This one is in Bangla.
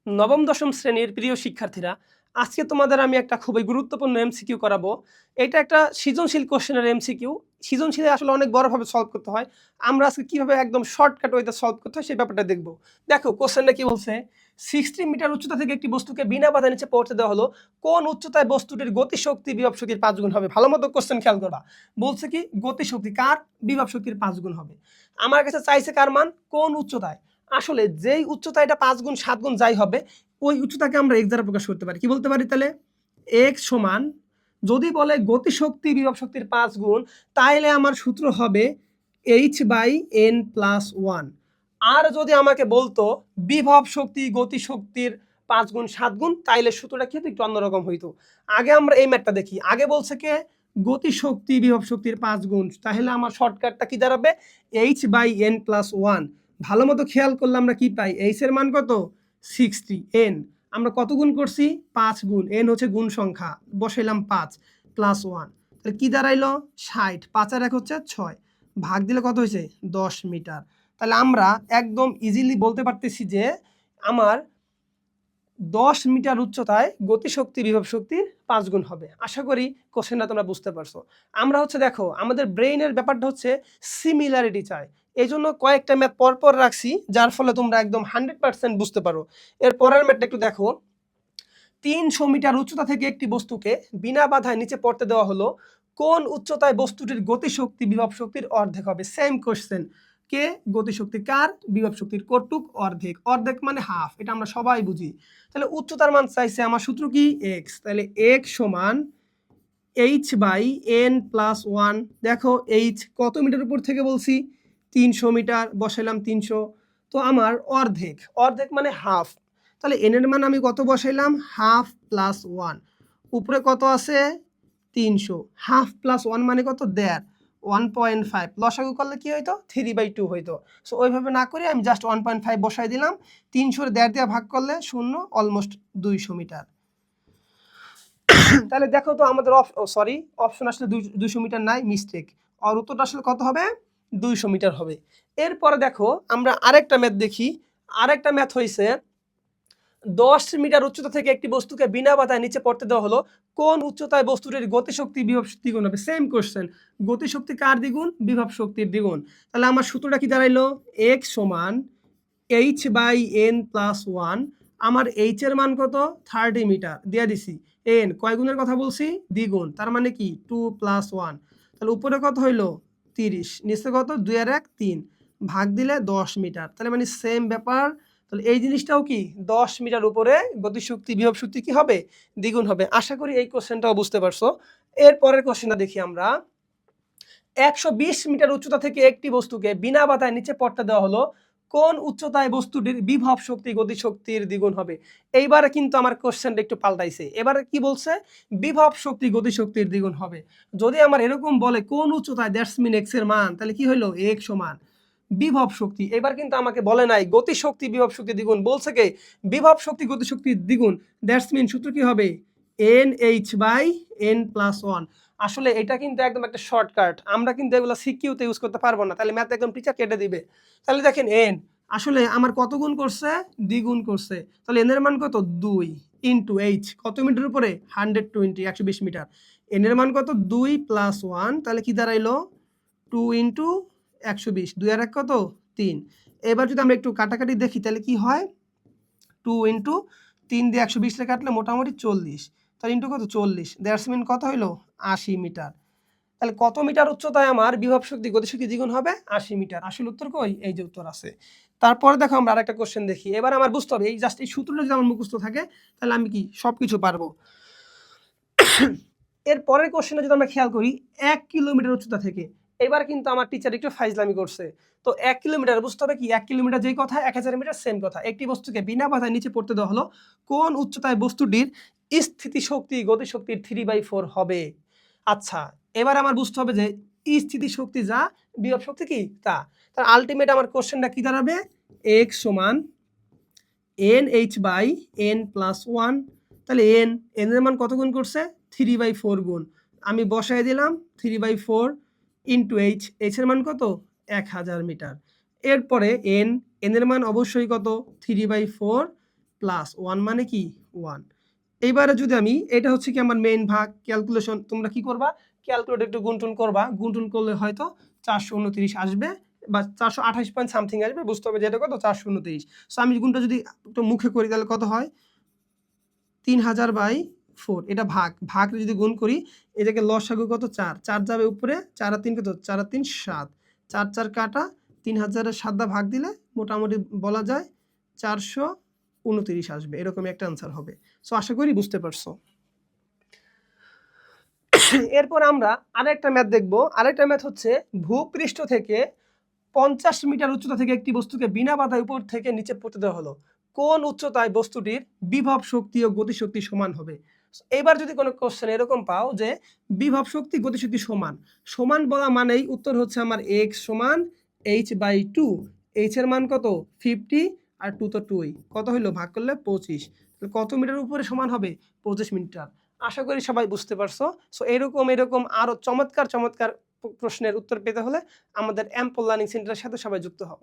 নবম দশম শ্রেণীর প্রিয় শিক্ষার্থীরা, আজকে তোমাদের আমি একটা খুবই গুরুত্বপূর্ণ এমসিকিউ করাবো। এটা একটা সৃজনশীল কোশ্চেনের এমসিকিউ। সৃজনশীলে আসলে অনেক বড়ভাবে সলভ করতে হয়। আমরা আজকে কিভাবে একদম শর্টকাট ওয়েতে সলভ করতে হয় সেই ব্যাপারটা দেখবো। দেখো কোশ্চেনটা কি বলছে, 60 মিটার উচ্চতা থেকে একটি বস্তুকে বিনা বাধা নিচে পড়তে দেওয়া হলো। কোন উচ্চতায় বস্তুটির গতিশক্তি বিভব শক্তির 5 গুণ হবে? ভালো মতো কোশ্চেন খেয়াল করবা। বলছে কি গতিশক্তি কার বিভব শক্তির 5 গুণ হবে। আমার কাছে চাইছে কার মান, কোন উচ্চতায়। আসলে যেই উচ্চতা এটা 5 গুণ 7 গুণ যাই হবে, ওই উচ্চতাকে আমরা এক্স দ্বারা প্রকাশ করতে পারি। কি বলতে পারি তাহলে? এক্স সমান, যদি বলে গতিশক্তি বিভব শক্তির 5 গুণ, তাইলে আমার সূত্র হবে h/n+1। আর যদি আমাকে বলতো বিভব শক্তি গতিশক্তির 5 গুণ 7 গুণ, তাইলে সূত্রটা কি হতো, একটু অন্যরকম হইতো। আগে আমরা এই ম্যাথটা দেখি। আগে বলছে কে গতিশক্তি বিভব শক্তির 5 গুণ, তাহলে আমার শর্টকাটটা কি দাঁড়াবে? h/n+1। ভালো মতো খেয়াল করলে আমরা কি পাই? এইচ এর মান কত? 60। এন আমরা কত গুণ করছি? 5 গুণ। এন হচ্ছে গুণ সংখ্যা, বসাইলাম 5 প্লাস 1, তাহলে কি দাঁড়াইলো? 60। 5 আর 1 হচ্ছে 6, ভাগ দিলে কত হয়েছে? 10 মিটার। তাহলে আমরা একদম ইজিলি বলতে পারতেছি যে আমার 10 মিটার উচ্চতায় গতিশক্তি বিভব শক্তির 5 গুণ হবে। আশা করি কোশ্চেনটা তোমরা বুঝতে পারছো। আমরা হচ্ছে দেখো আমাদের ব্রেইনের ব্যাপারটা হচ্ছে সিমিলারিটি চাই, এই জন্য কয়েকটা ম্যাথ পরপর রাখছি, যার ফলে তোমরা একদম 100% বুঝতে পারো। এর পরের ম্যাথটা একটু দেখো। 300 মিটার উচ্চতা থেকে একটি বস্তুকে বিনা বাধায় নিচে পড়তে দেওয়া হলো। কোন উচ্চতায় বস্তুটির গতিশক্তি বিভব শক্তির অর্ধেক হবে? Same question. কে গতিশক্তি কার? বিভব শক্তির কটুক অর্ধেক। অর্ধেক মানে হাফ, এটা আমরা সবাই বুঝি। তাহলে উচ্চতার মান চাইছে, আমার সূত্র কি? এক্স। তাহলে এক্স সমান h/n+1। দেখো এইচ কত মিটার উপর থেকে বলছি? 300 মিটার, বসাইলাম 300। তো আমার অর্ধেক, অর্ধেক মানে হাফ। তাহলে এন এর মান আমি কত বসাইলাম? Half plus 1। উপরে কত আছে? 300। হাফ প্লাস 1 মানে কত? 1.5। 1.5 লসাগু করলে কি হইতো? 3/2 হইতো। সো ওইভাবে না করে আমি জাস্ট 1.5 বসাই দিলাম। 300 1.5 দিয়ে ভাগ করলে 0, অলমোস্ট 200 মিটার। তাহলে দেখো তো আমাদের অপশন আসলে 200 মিটার নাই, মিস্টেক। আর উত্তরটা আসলে কত হবে? 200 মিটার হবে। এরপরে দেখো আমরা আরেকটা ম্যাথ দেখি। আরেকটা ম্যাথ হইছে 10 মিটার উচ্চতা থেকে একটি বস্তুকে বিনা বাধায় নিচে পড়তে দেওয়া হলো। কোন উচ্চতায় বস্তুটির গতিশক্তি বিভব শক্তি দ্বিগুণ হবে? Same question. গতিশক্তি কার দ্বিগুণ? বিভব শক্তির দ্বিগুণ। তাহলে আমার সূত্রটা কি দাঁড়াইলো? x সমান h/n+1। আমার h এর মান কত? 30 মিটার দিয়ে দিছি। n কয় গুণের কথা বলছি? দ্বিগুণ, তার মানে কি 2 + 1। তাহলে উপরে কত হইলো? 30, নিচে কত? 2 আর 1 3, ভাগ দিলে 10 মিটার। তাহলে মানে সেম ব্যাপার। তাহলে এই জিনিসটাও কি 10 মিটার উপরে গতিশক্তি বিভব শক্তি কি হবে? দ্বিগুণ হবে। আশা করি এই কোশ্চেনটাও বুঝতে পারছো। এর পরের কোশ্চেনটা দেখি আমরা। 120 মিটার উচ্চতা থেকে একটি বস্তুকে বিনা বাধায় নিচে পড়তে দেওয়া হলো। কোন উচ্চতায় বস্তুটির বিভব শক্তি গতিশক্তির দ্বিগুণ হবে? এইবারে কিন্তু আমার কোশ্চেনটা একটু পাল্টাইছে। এবারে কি বলছে? বিভব শক্তি গতিশক্তির দ্বিগুণ হবে। যদি আমার এরকম বলে কোন উচ্চতায়, দ্যাটস মিন এক্স এর মান, তাহলে কি হলো? এক্স সমান বিভব শক্তি। এবার কিন্তু আমাকে বলে নাই গতিশক্তি বিভব শক্তি দ্বিগুণ, বলছে কে বিভব শক্তি গতিশক্তির দ্বিগুণ। দ্যাটস মিন সূত্র কি হবে? NH/n+1। আসলে এটা কিন্তু একদম একটা শর্টকাট, আমরা কিন্তু এগুলো সিকিউতে ইউজ করতে পারবো না, তাহলে ম্যাথ একদম টিচার কেটে দিবে। তাহলে দেখেন এন আসলে আমার কত গুণ করছে? দ্বিগুণ করছে। তাহলে এন এর মান কত? 2 ইন্টু এইচ কত মিটার উপরে? 120, 120 মিটার। এন এর মান কত? 2 + 1, তাহলে কি দাঁড়াইলো? 2 ইন্টু 120, 2 আর 1 কত? 3। এবার যদি আমরা একটু কাটাকাটি দেখি তাহলে কি হয়? 2 ইন্টু 3 দিয়ে 120 রে কাটলে মোটামুটি 40, তাহলে ইন্টু কত? 40। দ্যাটস মিন কত হইলো? 80 মিটার। তাহলে কত মিটার উচ্চতায় আমার বিভব শক্তি গতিশক্তি দ্বিগুণ হবে? 80 মিটার। আসল উত্তর কই? এই যে উত্তর আছে। তারপরে দেখো আমরা আরেকটা কোশ্চেন দেখি। এবার আমার বুঝতে হবে এই জাস্ট এই সূত্রটা যদি আমার মুখস্থ থাকে তাহলে আমি কি সবকিছু পারবো। এর পরের কোশ্চেনে যদি আমরা খেয়াল করি, 1 কিলোমিটার উচ্চতা থেকে, এবার কিন্তু আমার টিচার একটু ফাইজলামি করছে। তো 1 কিলোমিটার বুঝতে হবে কি 1 কিলোমিটার যেই কথা 1000 মিটার সেম কথা। একটি বস্তুকে বিনা বাধায় নিচে পড়তে দেওয়া হলো। কোন উচ্চতায় বস্তুটির স্থিতিশক্তি গতিশক্তির 3/4 হবে? আচ্ছা, এবার আমার বুঝতে হবে যে স্থিতিশক্তি যা, বিভব শক্তি কি তা। তার আলটিমেট আমার কোশ্চেনটা কি দাঁড়াবে? x সমান NH/n+1। তাহলে n এর মান কত গুণ করছে? 3/4 গুণ। আমি বসাই দিলাম 3/4 ইন্টু এইচ, এইচ এর মান কত? 1000 মিটার। এরপরে এন এর মান অবশ্যই কত? 3/4 প্লাস 1 মানে কি 1। এইবারে যদি আমি এটা হচ্ছে কি আমার মেইন ভাগ ক্যালকুলেশন, তোমরা কি করবা ক্যালকুলেটর একটু গুণটুন করবা, গুণটুন করলে হয়তো 429 আসবে বা 428 পয়েন্ট সামথিং আসবে, বুঝতে হবে যে এটা কত 429। সো আমি গুণটা যদি একটু মুখে করি তাহলে কত হয় 3000/4, এটা ভাগ ভাগ যদি গুণ করি এটাকে লসাগু কত 4, 4 যাবে উপরে 4 আর 3 কত 4 আর 3 7, 4 4 কাটা 3000 এর 7 দা ভাগ দিলে মোটামুটি বলা যায় 429 আসবে, এরকম একটা আনসার হবে। সো আশা করি বুঝতে পারছো। এরপর আমরা আরেকটা ম্যাথ দেখবো। আরেকটা ম্যাথ হচ্ছে ভূপৃষ্ঠ থেকে 50 মিটার উচ্চতা থেকে একটি বস্তুকে বিনা বাধায় উপর থেকে নিচে পড়তে দেওয়া হলো, কোন উচ্চতায় বস্তুটির বিভব শক্তি ও গতিশক্তি সমান হবে। এবার যদি কোনো কোশ্চেন এরকম পাও যে বিভব শক্তি গতিশক্তি সমান, সমান বলা মানেই উত্তর হচ্ছে আমার x সমান h/2, h এর মান কত 50 আর 2 তো 2ই, কত হইলো ভাগ করলে 25, তাহলে কত মিটার উপরে সমান হবে 25 মিটার। আশা করি সবাই বুঝতে পারছো। সো এরকম আরো চমৎকার চমৎকার প্রশ্নের উত্তর পেতে হলে আমাদের এমপল লার্নিং সেন্টারের সাথে সবাই যুক্ত হও।